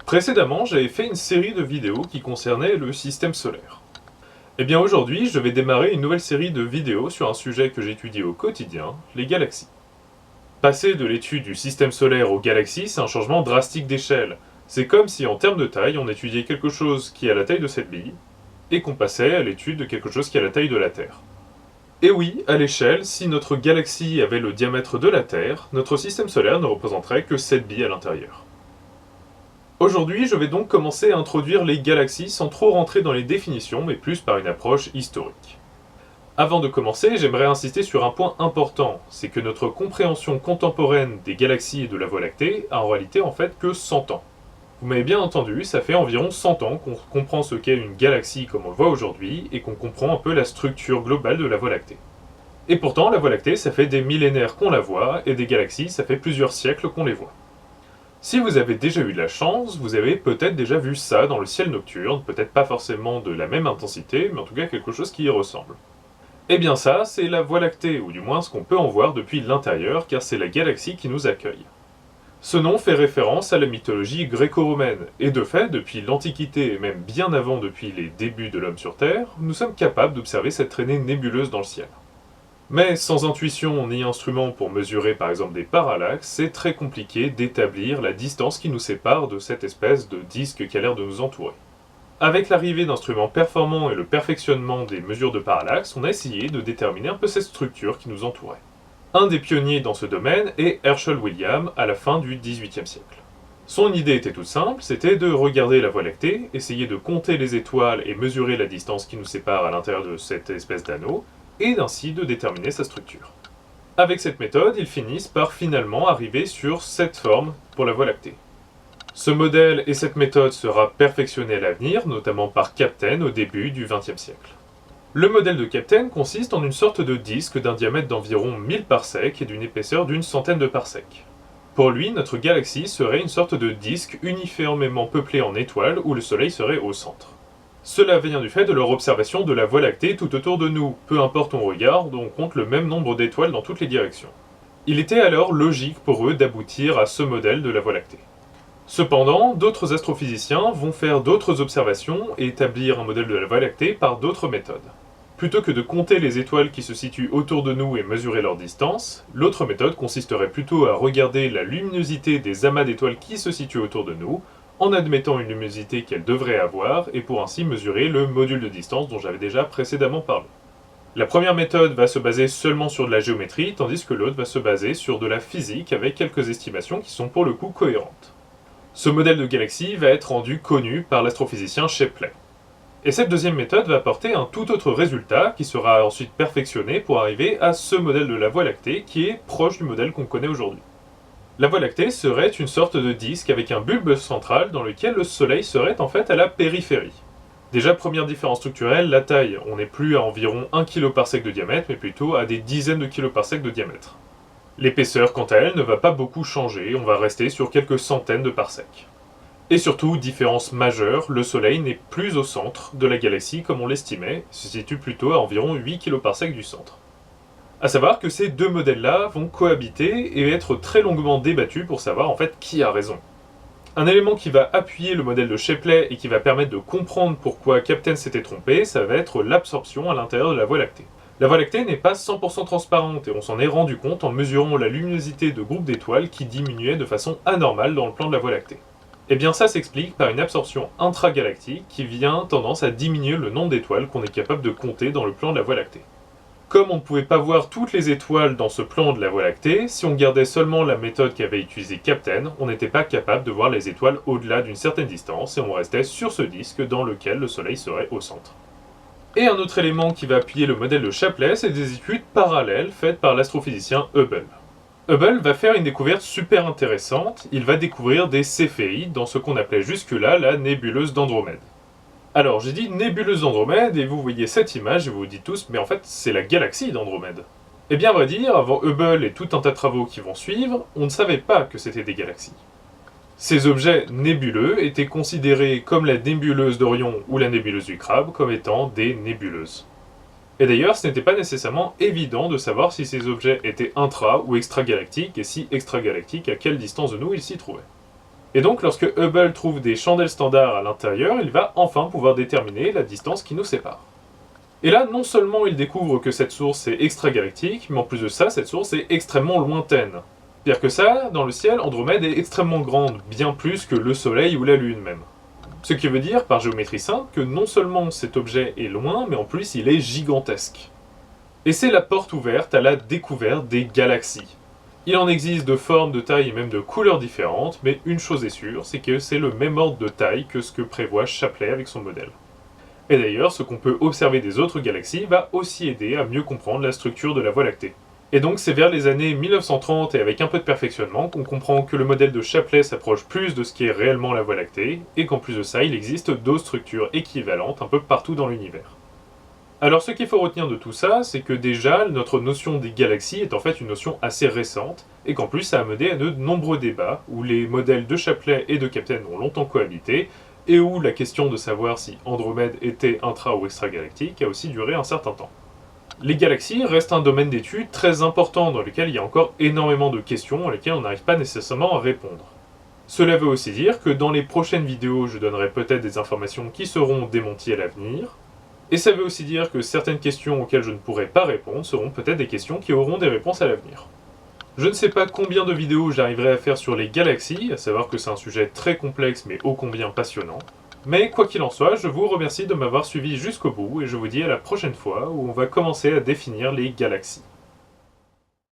Précédemment, j'avais fait une série de vidéos qui concernaient le système solaire. Et bien aujourd'hui, je vais démarrer une nouvelle série de vidéos sur un sujet que j'étudie au quotidien, les galaxies. Passer de l'étude du système solaire aux galaxies, c'est un changement drastique d'échelle. C'est comme si en termes de taille, on étudiait quelque chose qui a la taille de cette bille, et qu'on passait à l'étude de quelque chose qui a la taille de la Terre. Et oui, à l'échelle, si notre galaxie avait le diamètre de la Terre, notre système solaire ne représenterait que cette bille à l'intérieur. Aujourd'hui, je vais donc commencer à introduire les galaxies sans trop rentrer dans les définitions, mais plus par une approche historique. Avant de commencer, j'aimerais insister sur un point important, c'est que notre compréhension contemporaine des galaxies et de la Voie lactée a en réalité en fait que 100 ans. Vous m'avez bien entendu, ça fait environ 100 ans qu'on comprend ce qu'est une galaxie comme on le voit aujourd'hui, et qu'on comprend un peu la structure globale de la Voie lactée. Et pourtant, la Voie lactée, ça fait des millénaires qu'on la voit, et des galaxies, ça fait plusieurs siècles qu'on les voit. Si vous avez déjà eu de la chance, vous avez peut-être déjà vu ça dans le ciel nocturne, peut-être pas forcément de la même intensité, mais en tout cas quelque chose qui y ressemble. Eh bien ça, c'est la Voie lactée, ou du moins ce qu'on peut en voir depuis l'intérieur, car c'est la galaxie qui nous accueille. Ce nom fait référence à la mythologie gréco-romaine, et de fait, depuis l'Antiquité et même bien avant depuis les débuts de l'homme sur Terre, nous sommes capables d'observer cette traînée nébuleuse dans le ciel. Mais sans intuition ni instrument pour mesurer par exemple des parallaxes, c'est très compliqué d'établir la distance qui nous sépare de cette espèce de disque qui a l'air de nous entourer. Avec l'arrivée d'instruments performants et le perfectionnement des mesures de parallaxe, on a essayé de déterminer un peu cette structure qui nous entourait. Un des pionniers dans ce domaine est Herschel Williams à la fin du XVIIIe siècle. Son idée était toute simple, c'était de regarder la Voie lactée, essayer de compter les étoiles et mesurer la distance qui nous sépare à l'intérieur de cette espèce d'anneau, et ainsi de déterminer sa structure. Avec cette méthode, ils finissent par finalement arriver sur cette forme pour la Voie lactée. Ce modèle et cette méthode sera perfectionné à l'avenir, notamment par Kapteyn au début du XXe siècle. Le modèle de Kapteyn consiste en une sorte de disque d'un diamètre d'environ 1000 parsecs et d'une épaisseur d'une centaine de parsecs. Pour lui, notre galaxie serait une sorte de disque uniformément peuplé en étoiles où le Soleil serait au centre. Cela vient du fait de leur observation de la Voie lactée tout autour de nous. Peu importe où on regarde, on compte le même nombre d'étoiles dans toutes les directions. Il était alors logique pour eux d'aboutir à ce modèle de la Voie lactée. Cependant, d'autres astrophysiciens vont faire d'autres observations et établir un modèle de la Voie lactée par d'autres méthodes. Plutôt que de compter les étoiles qui se situent autour de nous et mesurer leur distance, l'autre méthode consisterait plutôt à regarder la luminosité des amas d'étoiles qui se situent autour de nous, en admettant une luminosité qu'elle devrait avoir, et pour ainsi mesurer le module de distance dont j'avais déjà précédemment parlé. La première méthode va se baser seulement sur de la géométrie, tandis que l'autre va se baser sur de la physique avec quelques estimations qui sont pour le coup cohérentes. Ce modèle de galaxie va être rendu connu par l'astrophysicien Shapley. Et cette deuxième méthode va apporter un tout autre résultat qui sera ensuite perfectionné pour arriver à ce modèle de la Voie lactée qui est proche du modèle qu'on connaît aujourd'hui. La Voie lactée serait une sorte de disque avec un bulbe central dans lequel le Soleil serait en fait à la périphérie. Déjà, première différence structurelle, la taille. On n'est plus à environ 1 kg par sec de diamètre, mais plutôt à des dizaines de kilos par sec de diamètre. L'épaisseur, quant à elle, ne va pas beaucoup changer, on va rester sur quelques centaines de parsecs. Et surtout, différence majeure, le Soleil n'est plus au centre de la galaxie comme on l'estimait, il se situe plutôt à environ 8 kg par sec du centre. A savoir que ces deux modèles-là vont cohabiter et être très longuement débattus pour savoir en fait qui a raison. Un élément qui va appuyer le modèle de Shapley et qui va permettre de comprendre pourquoi Kapteyn s'était trompé, ça va être l'absorption à l'intérieur de la Voie lactée. La Voie lactée n'est pas 100% transparente et on s'en est rendu compte en mesurant la luminosité de groupes d'étoiles qui diminuaient de façon anormale dans le plan de la Voie lactée. Et bien ça s'explique par une absorption intragalactique qui vient tendance à diminuer le nombre d'étoiles qu'on est capable de compter dans le plan de la Voie lactée. Comme on ne pouvait pas voir toutes les étoiles dans ce plan de la Voie lactée, si on gardait seulement la méthode qu'avait utilisée Kapteyn, on n'était pas capable de voir les étoiles au-delà d'une certaine distance et on restait sur ce disque dans lequel le Soleil serait au centre. Et un autre élément qui va appuyer le modèle de Shapley, c'est des études parallèles faites par l'astrophysicien Hubble. Hubble va faire une découverte super intéressante, il va découvrir des céphéides dans ce qu'on appelait jusque-là la nébuleuse d'Andromède. Alors, j'ai dit nébuleuse d'Andromède, et vous voyez cette image, et vous vous dites tous, mais en fait, c'est la galaxie d'Andromède. Eh bien, à vrai dire, avant Hubble et tout un tas de travaux qui vont suivre, on ne savait pas que c'était des galaxies. Ces objets nébuleux étaient considérés comme la nébuleuse d'Orion ou la nébuleuse du Crabe comme étant des nébuleuses. Et d'ailleurs, ce n'était pas nécessairement évident de savoir si ces objets étaient intra- ou extragalactiques, et si extragalactiques, à quelle distance de nous ils s'y trouvaient. Et donc lorsque Hubble trouve des chandelles standards à l'intérieur, il va enfin pouvoir déterminer la distance qui nous sépare. Et là, non seulement il découvre que cette source est extragalactique, mais en plus de ça, cette source est extrêmement lointaine. C'est-à-dire que ça, dans le ciel, Andromède est extrêmement grande, bien plus que le Soleil ou la Lune même. Ce qui veut dire, par géométrie simple, que non seulement cet objet est loin, mais en plus il est gigantesque. Et c'est la porte ouverte à la découverte des galaxies. Il en existe de formes, de tailles et même de couleurs différentes, mais une chose est sûre, c'est que c'est le même ordre de taille que ce que prévoit Shapley avec son modèle. Et d'ailleurs, ce qu'on peut observer des autres galaxies va aussi aider à mieux comprendre la structure de la Voie lactée. Et donc c'est vers les années 1930 et avec un peu de perfectionnement qu'on comprend que le modèle de Shapley s'approche plus de ce qui est réellement la Voie lactée, et qu'en plus de ça, il existe d'autres structures équivalentes un peu partout dans l'univers. Alors ce qu'il faut retenir de tout ça, c'est que déjà, notre notion des galaxies est en fait une notion assez récente, et qu'en plus ça a mené à de nombreux débats, où les modèles de Shapley et de Kapteyn ont longtemps cohabité, et où la question de savoir si Andromède était intra- ou extragalactique a aussi duré un certain temps. Les galaxies restent un domaine d'étude très important dans lequel il y a encore énormément de questions auxquelles on n'arrive pas nécessairement à répondre. Cela veut aussi dire que dans les prochaines vidéos, je donnerai peut-être des informations qui seront démenties à l'avenir, et ça veut aussi dire que certaines questions auxquelles je ne pourrai pas répondre seront peut-être des questions qui auront des réponses à l'avenir. Je ne sais pas combien de vidéos j'arriverai à faire sur les galaxies, à savoir que c'est un sujet très complexe mais ô combien passionnant. Mais quoi qu'il en soit, je vous remercie de m'avoir suivi jusqu'au bout et je vous dis à la prochaine fois où on va commencer à définir les galaxies.